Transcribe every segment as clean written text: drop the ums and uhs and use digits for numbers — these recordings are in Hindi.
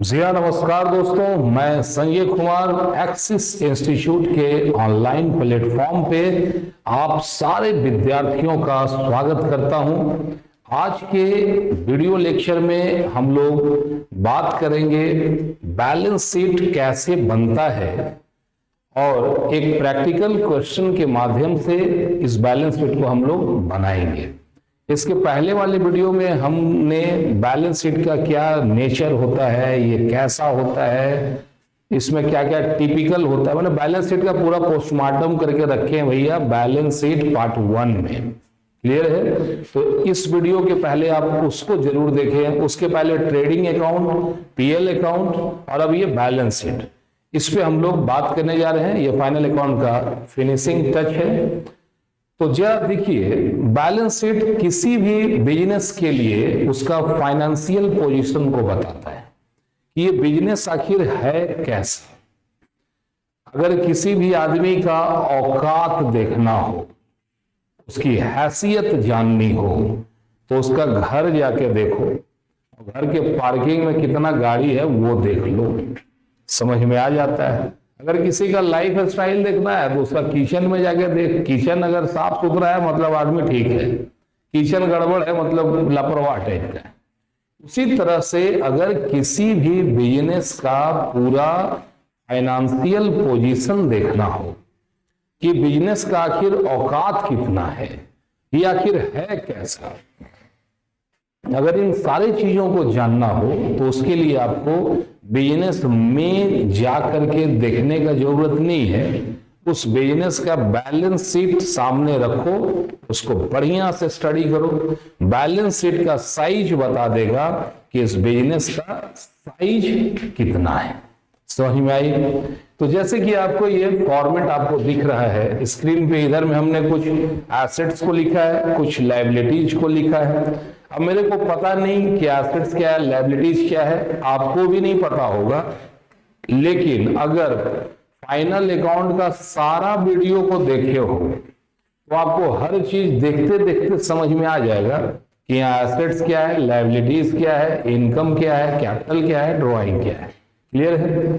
जी हाँ, नमस्कार दोस्तों। मैं संजय कुमार एक्सिस इंस्टीट्यूट के ऑनलाइन प्लेटफॉर्म पे आप सारे विद्यार्थियों का स्वागत करता हूं। आज के वीडियो लेक्चर में हम लोग बात करेंगे बैलेंस शीट कैसे बनता है और एक प्रैक्टिकल क्वेश्चन के माध्यम से इस बैलेंस शीट को हम लोग बनाएंगे। इसके पहले वाले वीडियो में हमने बैलेंस शीट का क्या नेचर होता है, ये कैसा होता है, इसमें क्या क्या टिपिकल होता है, मैंने बैलेंस शीट का पूरा पोस्टमार्टम करके रखे हैं भैया बैलेंस शीट पार्ट 1 में। क्लियर है? तो इस वीडियो के पहले आप उसको जरूर देखें। उसके पहले ट्रेडिंग अकाउंट, पीएल अकाउंट और अब ये बैलेंस शीट, इस पे हम लोग बात करने जा रहे हैं। ये फाइनल अकाउंट का फिनिशिंग टच है। तो जरा देखिए, बैलेंस शीट किसी भी बिजनेस के लिए उसका फाइनेंशियल पोजीशन को बताता है कि ये बिजनेस आखिर है कैसा। अगर किसी भी आदमी का औकात देखना हो, उसकी हैसियत जाननी हो, तो उसका घर जाके देखो, घर के पार्किंग में कितना गाड़ी है वो देख लो, समझ में आ जाता है। अगर किसी का लाइफ स्टाइल देखना है तो उसका किचन में जाके देख। किचन अगर साफ सुथरा है मतलब आदमी ठीक है, किचन गड़बड़ है मतलब लापरवाह टाइप का है। उसी तरह से अगर किसी भी बिजनेस का पूरा फाइनेंशियल पोजीशन देखना हो कि बिजनेस का आखिर औकात कितना है, ये आखिर है कैसा, अगर इन सारी चीजों को जानना हो तो उसके लिए आपको बिजनेस में जा करके देखने का जरूरत नहीं है। उस बिजनेस का बैलेंस शीट सामने रखो, उसको बढ़िया से स्टडी करो। बैलेंस शीट का साइज बता देगा कि इस बिजनेस का साइज कितना है। समझ में आई? तो जैसे कि आपको ये फॉर्मेट आपको दिख रहा है स्क्रीन पे, इधर में हमने कुछ एसेट्स को लिखा है, कुछ लायबिलिटीज को लिखा है। अब मेरे को पता नहीं कि एसेट्स क्या है, लायबिलिटीज क्या है, आपको भी नहीं पता होगा, लेकिन अगर फाइनल अकाउंट का सारा वीडियो को देखे हो तो आपको हर चीज देखते देखते समझ में आ जाएगा कि यहाँ एसेट्स क्या है, लायबिलिटीज क्या है, इनकम क्या है, कैपिटल क्या है, ड्रॉइंग क्या है। क्लियर है?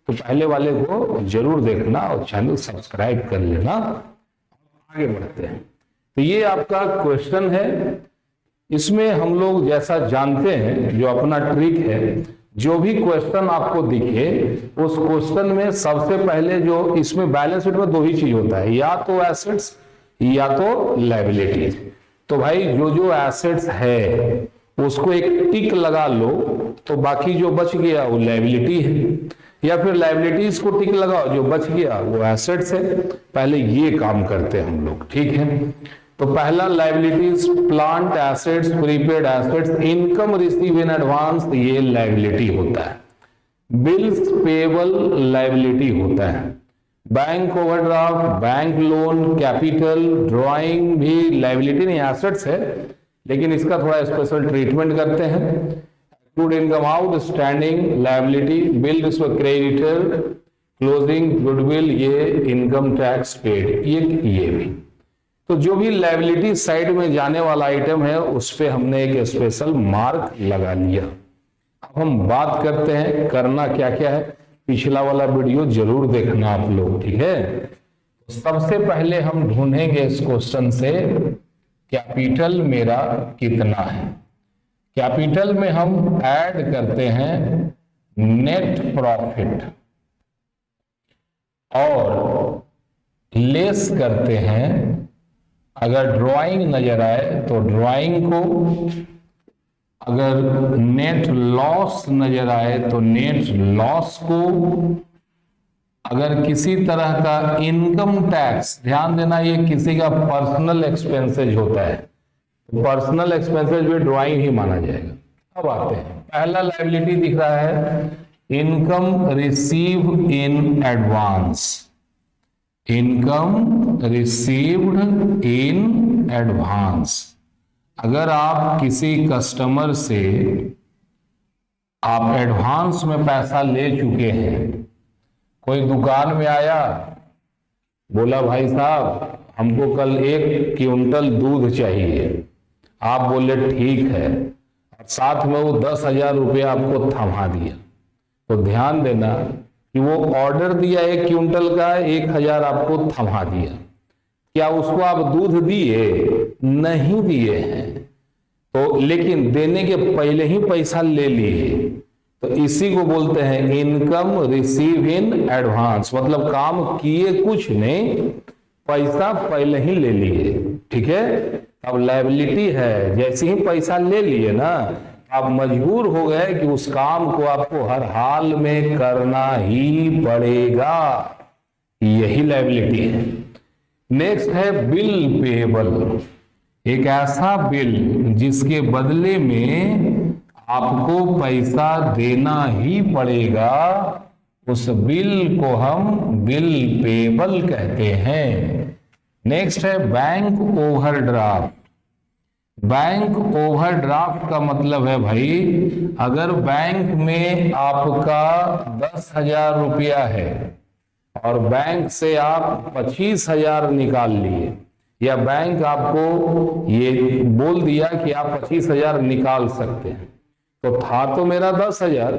तो पहले वाले को जरूर देखना और चैनल सब्सक्राइब कर लेना। आगे बढ़ते हैं। तो ये आपका क्वेश्चन है। इसमें हम लोग जैसा जानते हैं, जो अपना ट्रिक है, जो भी क्वेश्चन आपको दिखे उस क्वेश्चन में सबसे पहले जो इसमें बैलेंस शीट में दो ही चीज होता है, या तो एसेट्स या तो लायबिलिटीज। तो भाई जो जो एसेट्स है उसको एक टिक लगा लो, तो बाकी जो बच गया वो लायबिलिटी है, या फिर लायबिलिटीज को टिक लगाओ, जो बच गया वो एसेट्स है। पहले ये काम करते हैं हम लोग, ठीक है? तो पहला liabilities, plant assets, prepaid assets, income receive in advance, ये लायबिलिटी होता है। बिल्स पेबल लायबिलिटी होता है। Bank overdraft, bank loan, capital, drawing भी लायबिलिटी नहीं, एसेट्स है, लेकिन इसका थोड़ा स्पेशल ट्रीटमेंट करते हैं। Accrued income outstanding liability, bill creditor, closing goodwill, ये इनकम टैक्स पेड, ये भी। तो जो भी लायबिलिटी साइड में जाने वाला आइटम है उस पे हमने एक स्पेशल मार्क लगा लिया। अब हम बात करते हैं करना क्या क्या है। पिछला वाला वीडियो जरूर देखना आप लोग, ठीक है? सबसे पहले हम ढूंढेंगे इस क्वेश्चन से कैपिटल मेरा कितना है। कैपिटल में हम ऐड करते हैं नेट प्रॉफिट और लेस करते हैं, अगर ड्राइंग नजर आए तो ड्राइंग को, अगर नेट लॉस नजर आए तो नेट लॉस को, अगर किसी तरह का इनकम टैक्स, ध्यान देना ये किसी का पर्सनल एक्सपेंसेज होता है, तो पर्सनल एक्सपेंसेज भी ड्राइंग ही माना जाएगा। अब आते हैं, पहला लायबिलिटी दिख रहा है income receive in advance, income received in advance. अगर आप किसी कस्टमर से आप एडवांस में पैसा ले चुके हैं, कोई दुकान में आया, बोला भाई साहब हमको कल 1 क्विंटल दूध चाहिए, आप बोले ठीक है, और साथ में वो 10,000 रुपया आपको थमा दिया। तो ध्यान देना कि वो ऑर्डर दिया 1 क्विंटल का, 1000 आपको थमा दिया, क्या उसको आप दूध दिए? नहीं दिए हैं। तो लेकिन देने के पहले ही पैसा ले लिए, तो इसी को बोलते हैं इनकम रिसीव इन एडवांस, मतलब काम किए कुछ नहीं, पैसा पहले ही ले लिए। ठीक है, अब लायबिलिटी है, जैसे ही पैसा ले लिए ना, आप मजबूर हो गए कि उस काम को आपको हर हाल में करना ही पड़ेगा, यही लायबिलिटी है। नेक्स्ट है बिल पेएबल, एक ऐसा बिल जिसके बदले में आपको पैसा देना ही पड़ेगा, उस बिल को हम बिल पेएबल कहते हैं। नेक्स्ट है बैंक ओवरड्राफ्ट। बैंक ओवरड्राफ्ट का मतलब है भाई, अगर बैंक में आपका 10,000 रुपया है और बैंक से आप 25,000 निकाल लिए, या बैंक आपको ये बोल दिया कि आप 25,000 निकाल सकते हैं, तो था तो मेरा 10,000,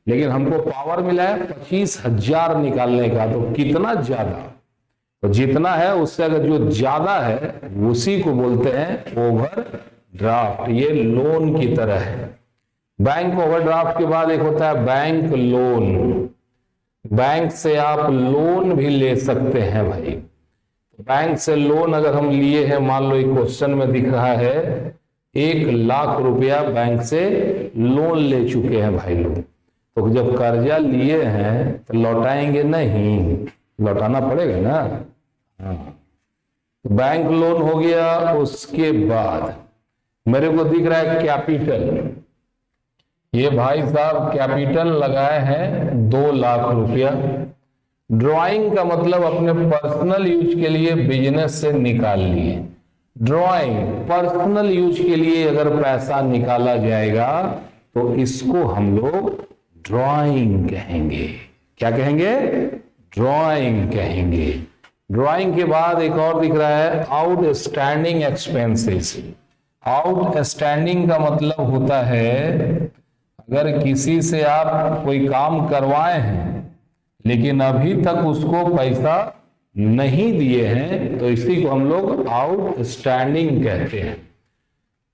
लेकिन हमको पावर मिला है 25,000 निकालने का, तो कितना ज्यादा, तो जितना है उससे अगर जो ज्यादा है उसी को बोलते हैं ओवरड्राफ्ट। ये लोन की तरह है। बैंक ओवरड्राफ्ट के बाद एक होता है बैंक लोन। बैंक से आप लोन भी ले सकते हैं भाई। बैंक से लोन अगर हम लिए हैं, मान लो एक क्वेश्चन में दिख रहा है 1,00,000 रुपया बैंक से लोन ले चुके हैं भाई लोग, तो जब कर्जा लिए हैं तो लौटाएंगे नहीं, लौटाना पड़ेगा ना। हाँ, तो बैंक लोन हो गया। उसके बाद मेरे को दिख रहा है कैपिटल, ये भाई साहब कैपिटल लगाए हैं 2,00,000 रुपया। ड्राइंग का मतलब अपने पर्सनल यूज के लिए बिजनेस से निकाल लिए। ड्राइंग पर्सनल यूज के लिए अगर पैसा निकाला जाएगा तो इसको हम लोग ड्राइंग कहेंगे। क्या कहेंगे? ड्राइंग कहेंगे। ड्राइंग के बाद एक और दिख रहा है आउटस्टैंडिंग एक्सपेंसेस। आउटस्टैंडिंग का मतलब होता है अगर किसी से आप कोई काम करवाए हैं लेकिन अभी तक उसको पैसा नहीं दिए हैं, तो इसी को हम लोग आउटस्टैंडिंग कहते हैं।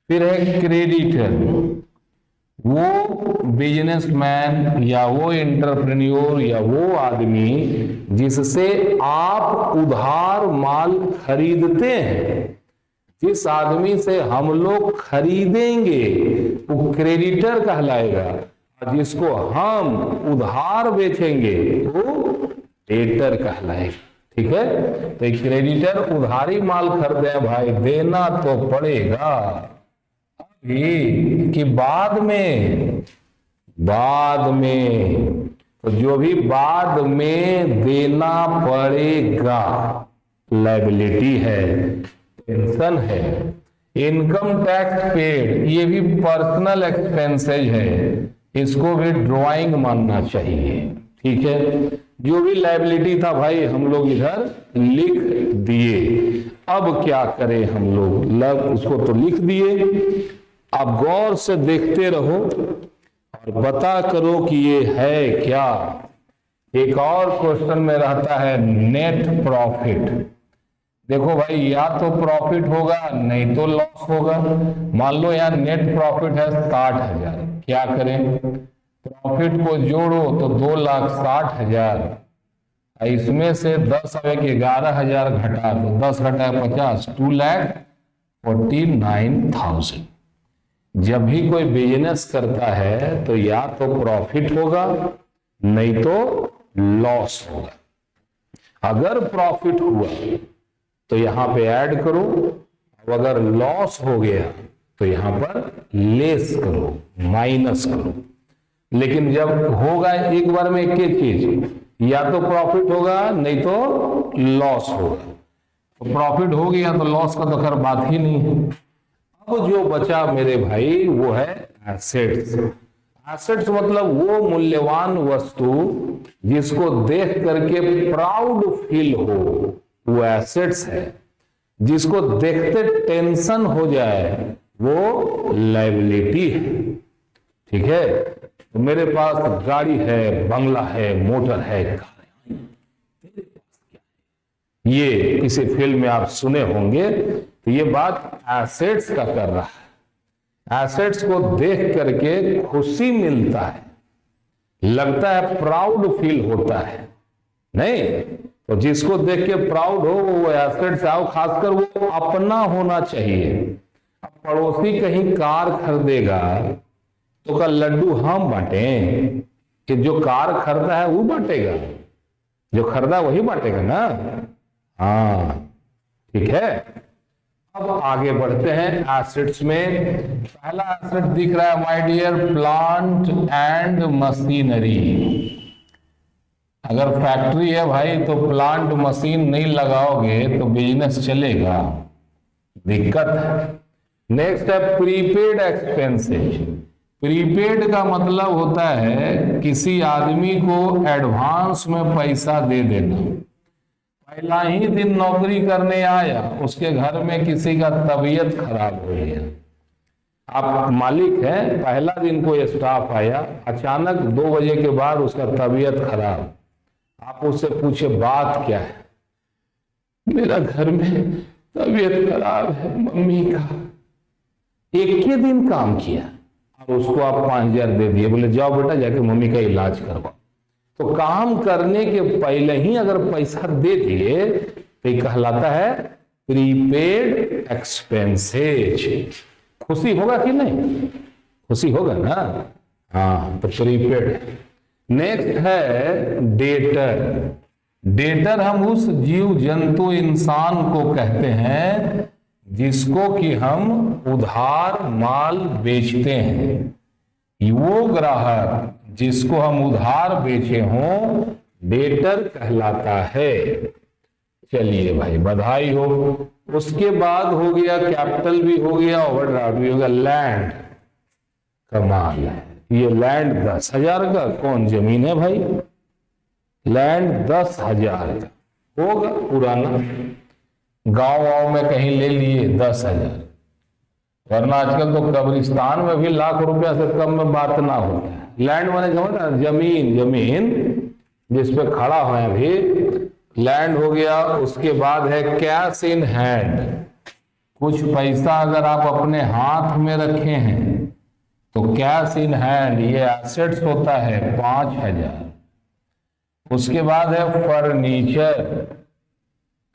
फिर है क्रेडिटर, वो बिजनेसमैन या वो एंटरप्रेन्योर या वो आदमी जिससे आप उधार माल खरीदते हैं, जिस आदमी से हम लोग खरीदेंगे वो क्रेडिटर कहलाएगा, और जिसको हम उधार बेचेंगे वो डेटर कहलाएगा। ठीक है, तो क्रेडिटर उधारी माल खरीदे भाई, देना तो पड़ेगा अभी कि बाद में, तो जो भी बाद में देना पड़ेगा लायबिलिटी है, पेंशन है। इनकम टैक्स पेड, ये भी पर्सनल एक्सपेंसेज है, इसको भी ड्राइंग मानना चाहिए। ठीक है, जो भी लायबिलिटी था भाई हम लोग इधर लिख दिए। अब क्या करें हम लोग, उसको तो लिख दिए, अब गौर से देखते रहो और बता करो कि ये है क्या। एक और क्वेश्चन में रहता है नेट प्रॉफिट। देखो भाई, या तो प्रॉफिट होगा नहीं तो लॉस होगा। मान लो यहाँ नेट प्रॉफिट है 60,000, क्या करें? प्रॉफिट को जोड़ो तो 2,60,000, इसमें से 10 अब 11,000 घटा दो, 10 घटा 50, 2,49,000। जब भी कोई बिजनेस करता है तो या तो प्रॉफिट होगा नहीं तो लॉस होगा। अगर प्रॉफिट हुआ तो यहां पे ऐड करो, अगर लॉस हो गया तो यहां पर लेस करो, माइनस करो। लेकिन जब होगा एक बार में एक एक चीज, या तो प्रॉफिट होगा नहीं तो लॉस होगा। तो प्रॉफिट हो गया तो लॉस का तो खैर बात ही नहीं है। अब जो बचा मेरे भाई वो है एसेट्स। एसेट्स मतलब वो मूल्यवान वस्तु जिसको देख करके प्राउड फील हो, वो एसेट्स है। जिसको देखते टेंशन हो जाए वो लायबिलिटी है। ठीक है, तो मेरे पास गाड़ी है, बंगला है, मोटर है, कार है, तेरे पास क्या है? ये किसी फिल्म में आप सुने होंगे। तो ये बात एसेट्स का कर रहा है। एसेट्स को देख करके खुशी मिलता है, लगता है, प्राउड फील होता है। नहीं तो जिसको देख के प्राउड हो वो एसेट्स आओ, खासकर वो अपना होना चाहिए। अब पड़ोसी कहीं कार खरीदेगा तो का लड्डू हम बांटें कि जो कार खरीदा है वो बांटेगा? जो खरीदा वही बांटेगा ना। हाँ ठीक है। अब आगे बढ़ते हैं एसेट्स में। पहला एसेट दिख रहा है my dear, plant and machinery. अगर फैक्ट्री है भाई तो प्लांट मशीन नहीं लगाओगे तो बिजनेस चलेगा, दिक्कत है। नेक्स्ट है प्रीपेड एक्सपेंसेस। प्रीपेड का मतलब होता है किसी आदमी को एडवांस में पैसा दे देना। पहला ही दिन नौकरी करने आया, उसके घर में किसी का तबीयत खराब हो गया। आप मालिक हैं, पहला दिन कोई स्टाफ आया, अचानक 2 बजे के बाद उसका तबीयत खराब। आप उससे पूछे बात क्या है? मेरा घर में तबीयत खराब है मम्मी का। एक ही दिन काम किया और उसको आप 5,000 दे दिए, बोले जाओ बेटा जाके मम्मी का इलाज करवाओ। तो काम करने के पहले ही अगर पैसा दे दिए तो ये कहलाता है प्रीपेड एक्सपेंसेज। खुशी होगा कि नहीं? खुशी होगा ना। हाँ तो प्रीपेड। नेक्स्ट है डेटर। डेटर हम उस जीव जंतु इंसान को कहते हैं जिसको कि हम उधार माल बेचते हैं। वो ग्राहक जिसको हम उधार बेचे हों डेटर कहलाता है। चलिए भाई बधाई हो। उसके बाद हो गया कैपिटल भी हो गया, ओवरड्राफ्ट भी हो गया। लैंड, कमाल है। ये लैंड 10,000 का, कौन जमीन है भाई? लैंड 10,000 का होगा, पुराना गांव में कहीं ले लिए 10,000, वरना आजकल तो कब्रिस्तान में भी लाख रुपया से कम में बात ना होता है। लैंड माने समझना, जमीन, जमीन जिस पे खड़ा है अभी, लैंड हो गया। उसके बाद है कैश इन हैंड। कुछ पैसा अगर आप अपने हाथ में रखे हैं तो कैश इन हैंड ये एसेट्स होता है 5,000। उसके बाद है फर्नीचर।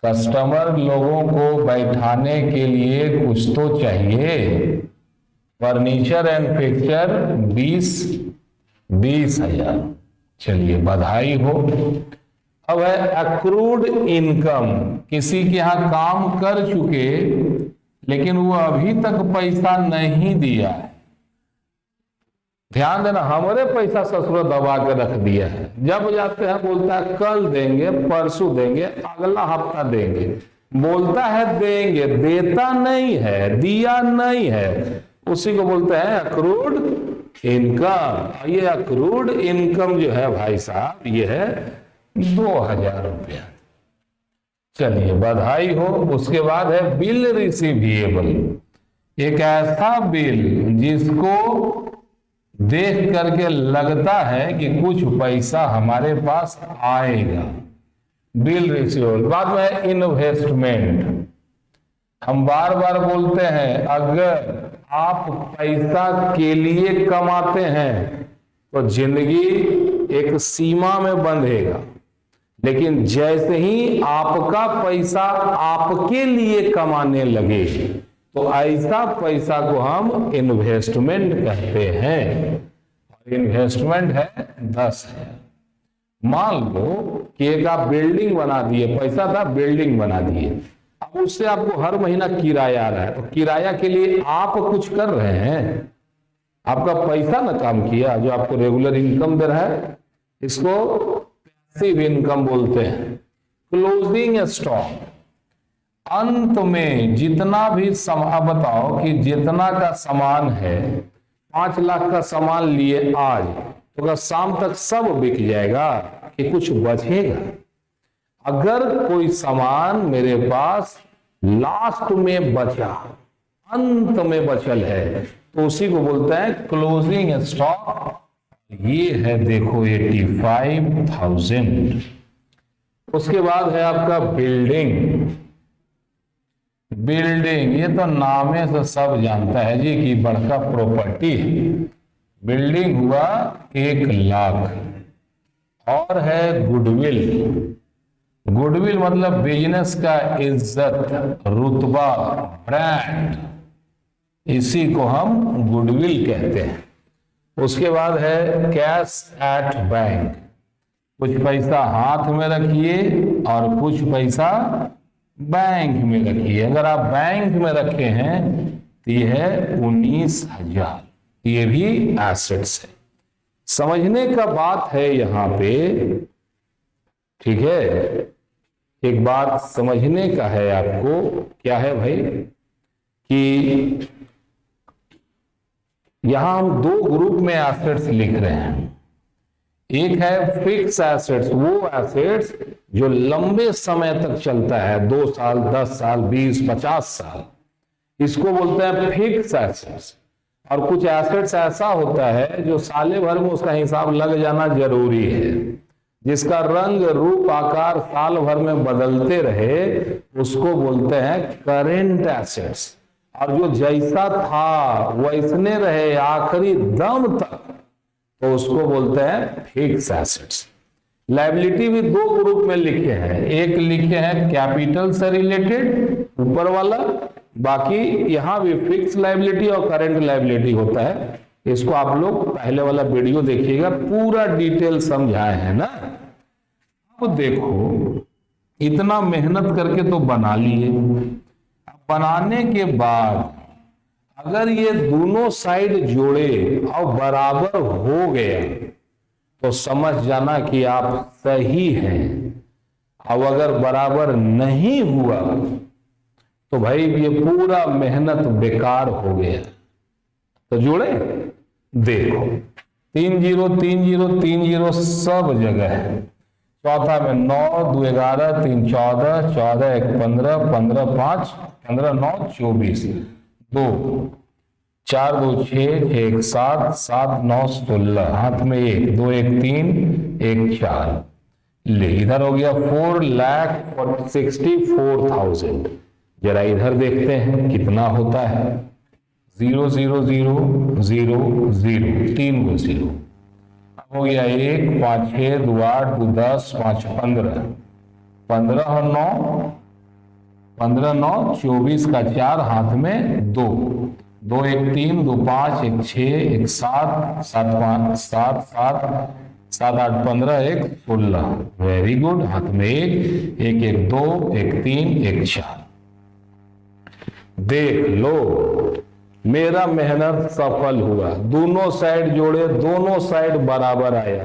कस्टमर लोगों को बैठाने के लिए कुछ तो चाहिए। Furniture and fixture 20,000। चलिए बधाई हो। अब है अक्रूड इनकम। किसी के यहाँ काम कर चुके लेकिन वो अभी तक पैसा नहीं दिया है। ध्यान देना, हमारे पैसा ससुर दबा के रख दिया है। जब जाते हैं बोलता है कल देंगे, परसों देंगे, अगला हफ्ता देंगे। बोलता है देंगे, देता नहीं है, दिया नहीं है। उसी को बोलते हैं अक्रूड इनकम। ये अक्रूड इनकम जो है भाई साहब, ये है 2,000 रुपया। चलिए बधाई हो। उसके बाद है बिल रिसीवेबल। एक ऐसा बिल जिसको देख करके लगता है कि कुछ पैसा हमारे पास आएगा, बिल रिसीवेबल। बाद में इन्वेस्टमेंट। हम बार बार बोलते हैं अगर आप पैसा के लिए कमाते हैं तो जिंदगी एक सीमा में बंधेगा, लेकिन जैसे ही आपका पैसा आपके लिए कमाने लगे तो ऐसा पैसा को हम इन्वेस्टमेंट कहते हैं। और इन्वेस्टमेंट है 10,000। मान लो कि एक आप बिल्डिंग बना दिए, पैसा था बिल्डिंग बना दिए, अब उससे आपको हर महीना किराया आ रहा है, तो किराया के लिए आप कुछ कर रहे हैं, आपका पैसा ना काम किया जो आपको रेगुलर इनकम दे रहा है। इसको पैसिव इनकम बोलते हैं। Closing stock. अंत में जितना भी सामान, बताओ कि जितना का सामान है, 5 लाख का सामान लिए आज, तो अगर शाम तक सब बिक जाएगा कि कुछ बचेगा? अगर कोई सामान मेरे पास लास्ट में बचा, अंत में बचल है, तो उसी को बोलते हैं क्लोजिंग स्टॉक ये है देखो 85,000। उसके बाद है आपका बिल्डिंग। बिल्डिंग ये तो नामे से सब जानता है जी कि बड़का प्रॉपर्टी है। बिल्डिंग हुआ 1,00,000। और है गुडविल। गुडविल मतलब बिजनेस का इज्जत, रुतबा, ब्रांड, इसी को हम गुडविल कहते हैं। उसके बाद है कैश एट बैंक। कुछ पैसा हाथ में रखिए और कुछ पैसा बैंक में रखिए। अगर आप बैंक में रखे हैं तो ये है 19,000। ये भी एसेट्स है। समझने का बात है यहां पे, ठीक है, एक बात समझने का है आपको। क्या है भाई कि यहां हम दो ग्रुप में एसेट्स लिख रहे हैं। एक है फिक्स एसेट्स, वो एसेट्स जो लंबे समय तक चलता है, 2 साल, 10 साल, 20, 50 साल, इसको बोलते हैं फिक्स एसेट्स। और कुछ एसेट्स ऐसा होता है जो साले भर में उसका हिसाब लग जाना जरूरी है, जिसका रंग रूप आकार साल भर में बदलते रहे, उसको बोलते हैं करेंट एसेट्स। और जो जैसा था वैसने रहे आखिरी दम तक, तो उसको बोलते हैं फिक्स एसेट्स। लायबिलिटी भी दो ग्रुप में लिखे हैं। एक लिखे हैं कैपिटल से रिलेटेड, ऊपर वाला, बाकी यहां भी फिक्स लायबिलिटी और करंट लायबिलिटी होता है। इसको आप लोग पहले वाला वीडियो देखिएगा, पूरा डिटेल समझाए हैं ना। अब देखो, इतना मेहनत करके तो बना लिए। बनाने के बाद अगर ये दोनों साइड जोड़े और बराबर हो गए तो समझ जाना कि आप सही हैं। अब अगर बराबर नहीं हुआ तो भाई ये पूरा मेहनत बेकार हो गया। तो जोड़े, देखो 3 0 3 0 3 0 सब जगह है। चौथा में 9 2 11 3 14 14 1 15 15 5 15 9 24 2 4 2 6 1 7 7 9 16, हाथ में 1 2 1 3 1 4। ले, इधर हो गया 4,64,000। जरा इधर देखते हैं कितना होता है। 0 0 0 0 0, 3 गो 0 हो गया। 1 5 6 2 8 2 10 5 15 15 और 9 15 9 24 का 4, हाथ में 2 2 1 3 2 5 1 6 1 7 7 5 7 7 7 8 15 1 16। वेरी गुड, हाथ में 1 1 1 2 1 3 1 4। देख लो, मेरा मेहनत सफल हुआ। दोनों साइड जोड़े, दोनों साइड बराबर आया।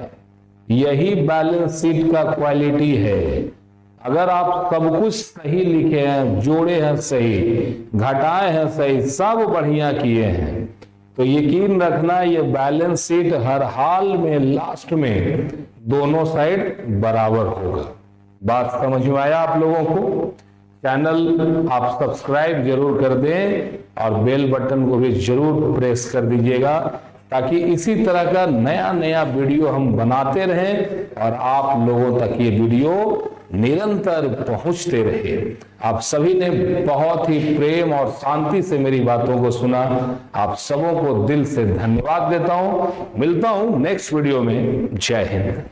यही बैलेंस शीट का क्वालिटी है। अगर आप सब कुछ सही लिखे हैं, जोड़े हैं सही, घटाए हैं सही, सब बढ़िया किए हैं, तो यकीन रखना ये बैलेंस शीट हर हाल में लास्ट में दोनों साइड बराबर होगा। बात समझ में आया आप लोगों को? चैनल आप सब्सक्राइब जरूर कर दें और बेल बटन को भी जरूर प्रेस कर दीजिएगा, ताकि इसी तरह का नया नया वीडियो हम बनाते रहें और आप लोगों तक ये वीडियो निरंतर पहुंचते रहे। आप सभी ने बहुत ही प्रेम और शांति से मेरी बातों को सुना। आप सबों को दिल से धन्यवाद देता हूं। मिलता हूं नेक्स्ट वीडियो में। जय हिंद।